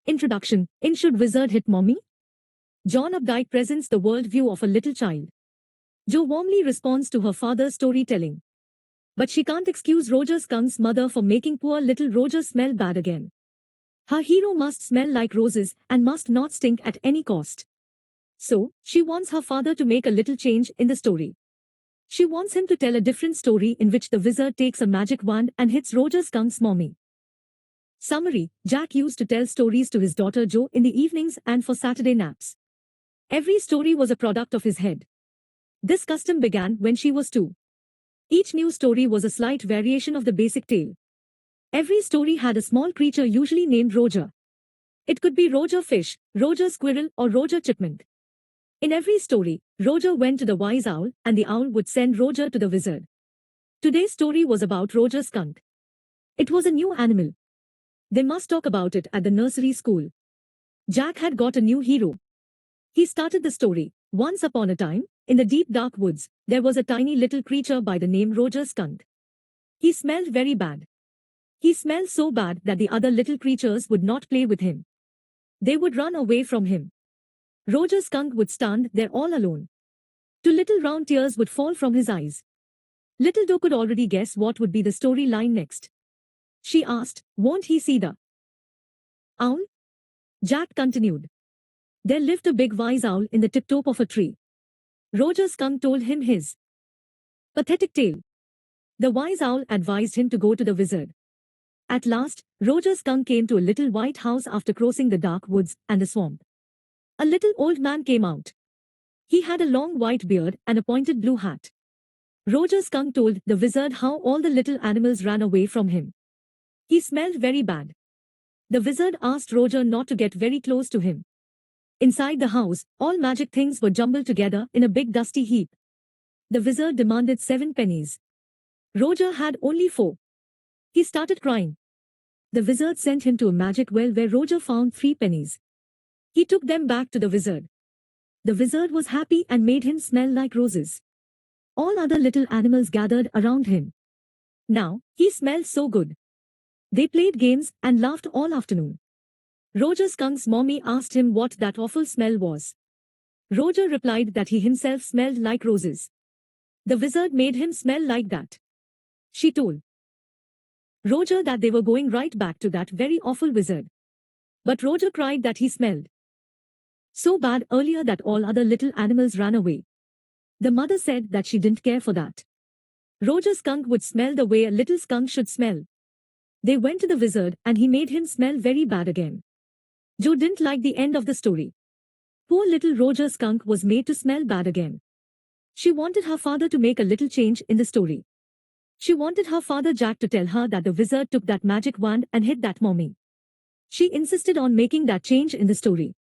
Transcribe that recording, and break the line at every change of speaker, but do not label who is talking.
Introduction. In Should Wizard Hit Mommy? John Updike presents the worldview of a little child. Jo warmly responds to her father's storytelling. But she can't excuse Roger Skunk's mother for making poor little Roger smell bad again. Her hero must smell like roses and must not stink at any cost. So, she wants her father to make a little change in the story. She wants him to tell a different story in which the wizard takes a magic wand and hits Roger Skunk's mommy. Summary: Jack used to tell stories to his daughter Jo in the evenings and for Saturday naps. Every story was a product of his head. This custom began when she was 2. Each new story was a slight variation of the basic tale. Every story had a small creature usually named Roger. It could be Roger Fish, Roger Squirrel, or Roger Chipmunk. In every story, Roger went to the wise owl, and the owl would send Roger to the wizard. Today's story was about Roger Skunk. It was a new animal. They must talk about it at the nursery school. Jack had got a new hero. He started the story. Once upon a time, in the deep dark woods, there was a tiny little creature by the name Roger Skunk. He smelled very bad. He smelled so bad that the other little creatures would not play with him. They would run away from him. Roger Skunk would stand there all alone. 2 little round tears would fall from his eyes. Little Jo could already guess what would be the storyline next. She asked, "Won't he see the owl?" Jack continued. There lived a big wise owl in the tip-top of a tree. Roger Skunk told him his pathetic tale. The wise owl advised him to go to the wizard. At last, Roger Skunk came to a little white house after crossing the dark woods and the swamp. A little old man came out. He had a long white beard and a pointed blue hat. Roger Skunk told the wizard how all the little animals ran away from him. He smelled very bad. The wizard asked Roger not to get very close to him. Inside the house, all magic things were jumbled together in a big dusty heap. The wizard demanded 7 pennies. Roger had only 4. He started crying. The wizard sent him to a magic well where Roger found 3 pennies. He took them back to the wizard. The wizard was happy and made him smell like roses. All other little animals gathered around him. Now, he smelled so good. They played games and laughed all afternoon. Roger Skunk's mommy asked him what that awful smell was. Roger replied that he himself smelled like roses. The wizard made him smell like that. She told Roger that they were going right back to that very awful wizard. But Roger cried that he smelled so bad earlier that all other little animals ran away. The mother said that she didn't care for that. Roger Skunk would smell the way a little skunk should smell. They went to the wizard and he made him smell very bad again. Jo didn't like the end of the story. Poor little Roger Skunk was made to smell bad again. She wanted her father to make a little change in the story. She wanted her father Jack to tell her that the wizard took that magic wand and hit that mommy. She insisted on making that change in the story.